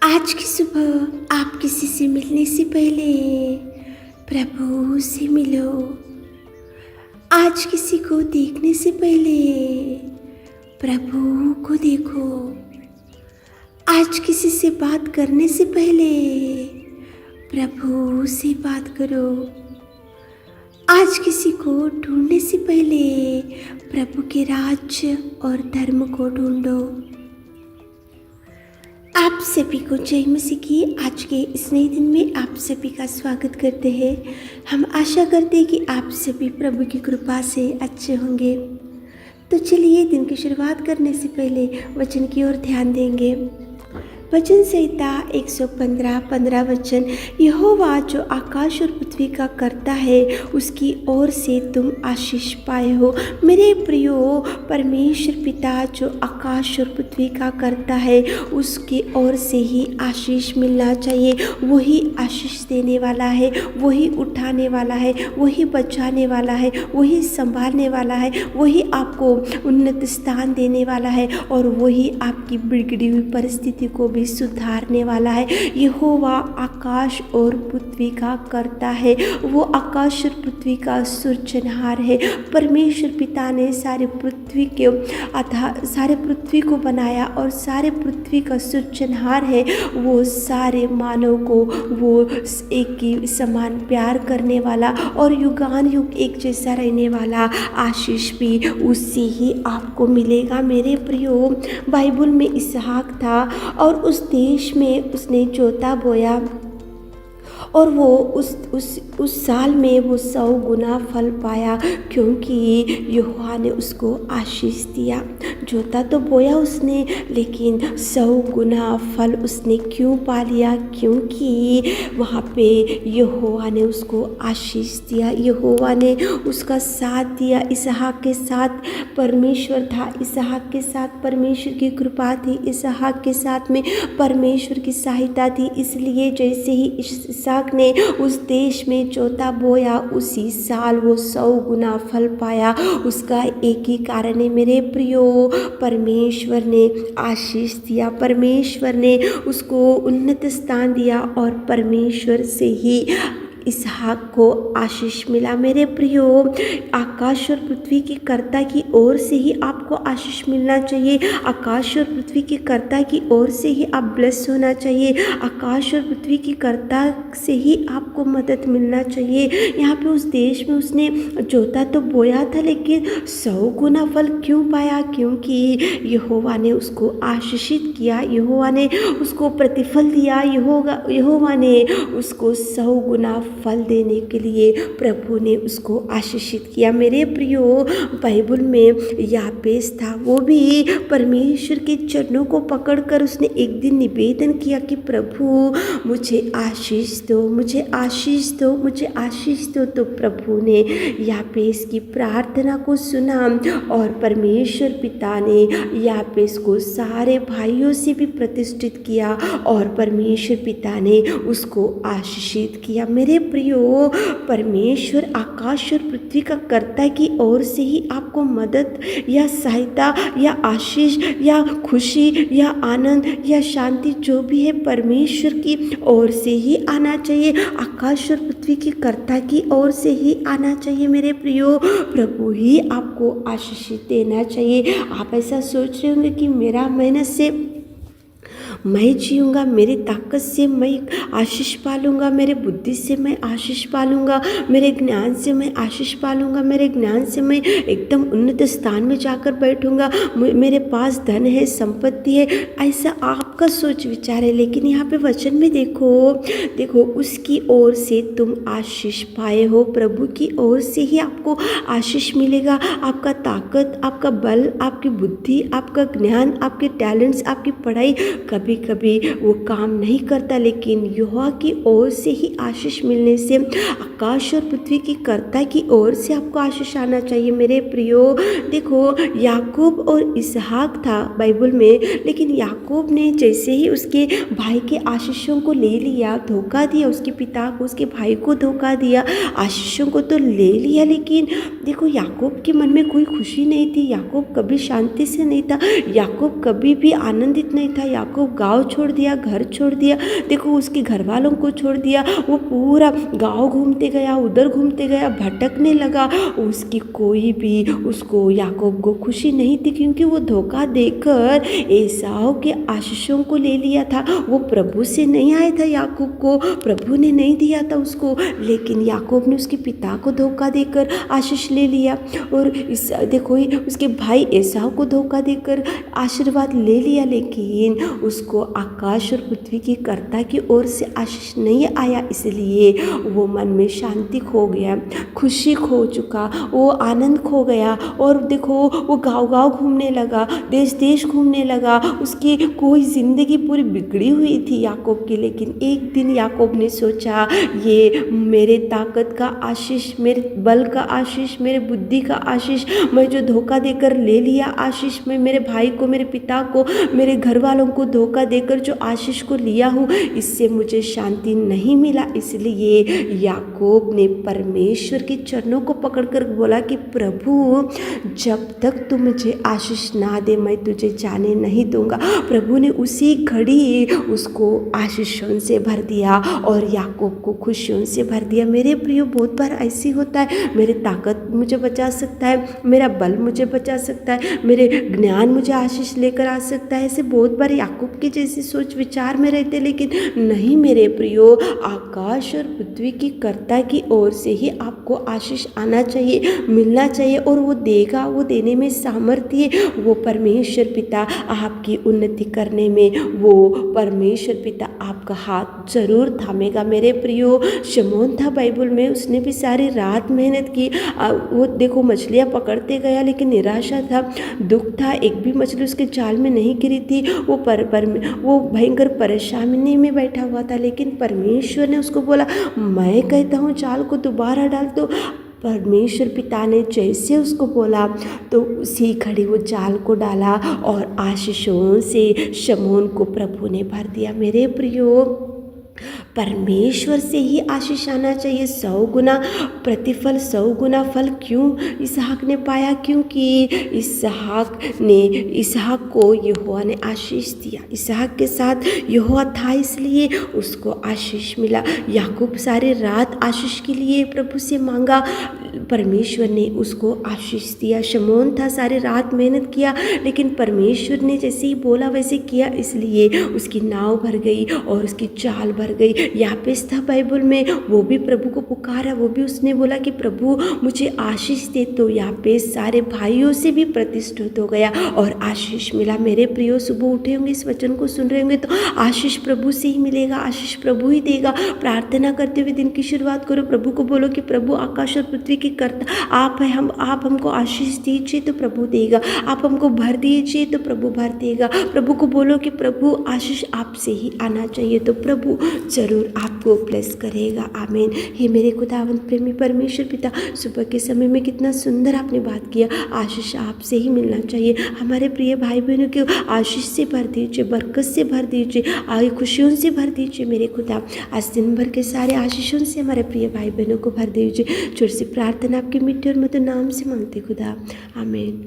आज की सुबह आप किसी से मिलने से पहले प्रभु से मिलो। आज किसी को देखने से पहले प्रभु को देखो। आज किसी से बात करने से पहले प्रभु से बात करो। आज किसी को ढूंढने से पहले प्रभु के राज्य और धर्म को ढूंढो। आप सभी को जय मसीह की आज के इस नए दिन में आप सभी का स्वागत करते हैं। हम आशा करते हैं कि आप सभी प्रभु की कृपा से अच्छे होंगे। तो चलिए दिन की शुरुआत करने से पहले वचन की ओर ध्यान देंगे। वचन संहिता 115 वचन, यहोवा जो आकाश और पृथ्वी का करता है उसकी ओर से तुम आशीष पाए हो। मेरे प्रियो, परमेश्वर पिता जो आकाश और पृथ्वी का करता है उसकी ओर से ही आशीष मिलना चाहिए। वही आशीष देने वाला है, वही उठाने वाला है, वही बचाने वाला है, वही संभालने वाला है, वही आपको उन्नत स्थान देने वाला है और वही आपकी बिगड़ी हुई परिस्थिति को भी सुधारने वाला है। यहोवा आकाश और पृथ्वी का करता है, वो आकाश और पृथ्वी का सृजनहार है। परमेश्वर पिता ने सारे पृथ्वी को बनाया और सारे पृथ्वी का सृजनहार है। वो सारे मानव को वो एक ही समान प्यार करने वाला और युगान युग एक जैसा रहने वाला आशीष भी उससे ही आपको मिलेगा। मेरे प्रियो, बाइबल में इसहाक था और उस देश में उसने जोता बोया और वो उस साल में वो 100 गुना फल पाया, क्योंकि यहोवा ने उसको आशीष दिया। जोता तो बोया उसने, लेकिन 100 गुना फल उसने क्यों पा लिया? क्योंकि वहाँ पे यहोवा ने उसको आशीष दिया, यहोवा ने उसका साथ दिया। इसहाक के साथ परमेश्वर था, इसहाक के साथ परमेश्वर की कृपा थी, इसहाक के साथ में परमेश्वर की सहायता थी। इसलिए जैसे ही इसहाक ने उस देश में जोता बोया, उसी साल वो 100 गुना फल पाया। उसका एक ही कारण है मेरे प्रियो, परमेश्वर ने आशीष दिया, परमेश्वर ने उसको उन्नत स्थान दिया और परमेश्वर से ही इसहाक को आशीष मिला। मेरे प्रियो, आकाश और पृथ्वी के कर्ता की ओर से ही आपको आशीष मिलना चाहिए। आकाश और पृथ्वी के कर्ता की ओर से ही आप ब्लेस होना चाहिए। आकाश और पृथ्वी के कर्ता से ही आपको मदद मिलना चाहिए। यहाँ पे उस देश में उसने जोता तो बोया था, लेकिन 100 गुना फल क्यों पाया? क्योंकि यहोवा ने उसको आशीषित किया, यहोवा ने उसको प्रतिफल दिया, यहोवा ने उसको 100 गुना फल देने के लिए प्रभु ने उसको आशीषित किया। मेरे प्रियो, बाइबल में यापेस था, वो भी परमेश्वर के चरणों को पकड़कर उसने एक दिन निवेदन किया कि प्रभु मुझे आशीष दो, मुझे आशीष दो, मुझे आशीष दो। तो प्रभु ने यापेस की प्रार्थना को सुना और परमेश्वर पिता ने यापेस को सारे भाइयों से भी प्रतिष्ठित किया और परमेश्वर पिता ने उसको आशीषित किया। मेरे प्रियो, परमेश्वर आकाश और पृथ्वी का कर्ता की ओर से ही आपको मदद या सहायता या आशीष या खुशी या आनंद या शांति जो भी है परमेश्वर की ओर से ही आना चाहिए। आकाश और पृथ्वी के कर्ता की ओर से ही आना चाहिए। मेरे प्रियो, प्रभु ही आपको आशीष देना चाहिए। आप ऐसा सोच रहे होंगे कि मेरा मेहनत से मैं जीऊँगा, मेरी ताकत से मैं आशीष पालूँगा, मेरे बुद्धि से मैं आशीष पालूँगा, मेरे ज्ञान से मैं आशीष पालूँगा, मेरे ज्ञान से मैं एकदम उन्नत स्थान में जाकर बैठूँगा, मेरे पास धन है, संपत्ति है, ऐसा आपका सोच विचार है। लेकिन यहाँ पे वचन में देखो उसकी ओर से तुम आशीष पाए हो। प्रभु की ओर से ही आपको आशीष मिलेगा। आपका ताकत, आपका बल, आपकी बुद्धि, आपका ज्ञान, आपके टैलेंट्स, आपकी पढ़ाई कभी वो काम नहीं करता, लेकिन यहोवा की ओर से ही आशीष मिलने से आकाश और पृथ्वी की कर्ता की ओर से आपको आशीष आना चाहिए। मेरे प्रियो, देखो याकूब और इसहाक था बाइबल में, लेकिन याकूब ने जैसे ही उसके भाई के आशीषों को ले लिया, धोखा दिया, उसके पिता को, उसके भाई को धोखा दिया, आशीषों को तो ले लिया, लेकिन देखो याकूब के मन में कोई खुशी नहीं थी। याकूब कभी शांति से नहीं था, याकूब कभी भी आनंदित नहीं था, याकूब गाँव छोड़ दिया, घर छोड़ दिया, देखो उसके घर वालों को छोड़ दिया, वो पूरा गाँव घूमते गया, उधर घूमते गया, भटकने लगा। उसकी कोई भी उसको याकूब को खुशी नहीं थी, क्योंकि वो धोखा देकर एसाव के आशीषों को ले लिया था। वो प्रभु से नहीं आया था, याकूब को प्रभु ने नहीं दिया था उसको, लेकिन याकूब ने उसके पिता को धोखा देकर आशीष ले लिया। और इस देखो उसके भाई एसाव को धोखा देकर आशीर्वाद ले लिया, लेकिन उसको आकाश और पृथ्वी की कर्ता की ओर से आशीष नहीं आया, इसलिए वो मन में शांति खो गया, खुशी खो चुका, वो आनंद खो गया। और देखो वो गांव-गांव घूमने लगा, देश-देश घूमने लगा, उसकी कोई ज़िंदगी पूरी बिगड़ी हुई थी याकूब की। लेकिन एक दिन याकूब ने सोचा, ये मेरे ताकत का आशीष, मेरे बल का आशीष, मेरे बुद्धि का आशीष, मैं जो धोखा देकर ले लिया आशीष, मैं मेरे भाई को, मेरे पिता को, मेरे घर वालों को धोखा देकर जो आशीष को लिया हूँ, इससे मुझे शांति नहीं मिला। इसलिए याकूब ने परमेश्वर के चरणों को पकड़कर बोला कि प्रभु, जब तक तू मुझे आशीष ना दे मैं तुझे जाने नहीं दूंगा। प्रभु ने उसी घड़ी उसको आशीषों से भर दिया और याकूब को खुशियों से भर दिया। मेरे प्रियो, बहुत बार ऐसी होता है, मेरी ताकत मुझे बचा सकता है, मेरा बल मुझे बचा सकता है, मेरे ज्ञान मुझे आशीष लेकर आ सकता है, ऐसे बहुत बार याकूब की जैसी सोच विचार में रहते। लेकिन नहीं मेरे प्रियो, आकाश और पृथ्वी की कर्ता की ओर से ही आपको आशीष आना चाहिए, मिलना चाहिए, और वो देगा, वो देने में सामर्थ्य है। वो परमेश्वर पिता आपकी उन्नति करने में, वो परमेश्वर पिता आपका हाथ जरूर थामेगा। मेरे प्रियो, शमौन था बाइबल में, उसने भी सारी रात मेहनत की। वो देखो मछलियाँ पकड़ते गया, लेकिन निराशा था, दुख था, एक भी मछली उसके जाल में नहीं गिरी थी। वो भयंकर परेशानी में बैठा हुआ था, लेकिन परमेश्वर ने उसको बोला, मैं कहता हूँ जाल को दोबारा डाल। तो परमेश्वर पिता ने जैसे उसको बोला, तो उसी घड़ी वो जाल को डाला और आशीषों से शमौन को प्रभु ने भर दिया। मेरे प्रियो, परमेश्वर से ही आशीष आना चाहिए। 100 गुना प्रतिफल, 100 गुना फल क्यों इसहाक ने पाया? क्योंकि इसहाक को यहोवा ने आशीष दिया। इसहाक के साथ यहोवा था, इसलिए उसको आशीष मिला। याकूब सारी रात आशीष के लिए प्रभु से मांगा, परमेश्वर ने उसको आशीष दिया। शमौन था, सारी रात मेहनत किया, लेकिन परमेश्वर ने जैसे ही बोला वैसे किया, इसलिए उसकी नाव भर गई और उसकी जाल भर गई। यापेस था बाइबल में, वो भी प्रभु को पुकारा, वो भी उसने बोला कि प्रभु मुझे आशीष दे। तो यापेस सारे भाइयों से भी प्रतिष्ठित हो गया और आशीष मिला। मेरे प्रियो, सुबह उठे होंगे, इस वचन को सुन रहे होंगे, तो आशीष प्रभु से ही मिलेगा, आशीष प्रभु ही देगा। प्रार्थना करते हुए दिन की शुरुआत करो, प्रभु को बोलो कि प्रभु आकाश और पृथ्वी की कर्ता आप है, आप हमको आशीष दीजिए तो प्रभु देगा, आप हमको भर दीजिए तो प्रभु भर देगा। प्रभु को बोलो कि प्रभु आशीष आपसे ही आना चाहिए, तो प्रभु जरूर आपको ब्लेस करेगा। आमीन। हे मेरे खुदावंद प्रेमी परमेश्वर पिता, सुबह के समय में कितना सुंदर आपने बात किया। आशीष आपसे ही मिलना चाहिए। हमारे प्रिय भाई बहनों को आशीष से भर दीजिए, बरकत से भर दीजिए, आगे खुशियों से भर दीजिए। मेरे खुदा, आज दिन भर के सारे आशीषों से हमारे प्रिय भाई बहनों को भर दीजिए। छोटी सी प्रार्थना आपके मिट्टी और मधुर नाम से मांगते खुदा, आमीन।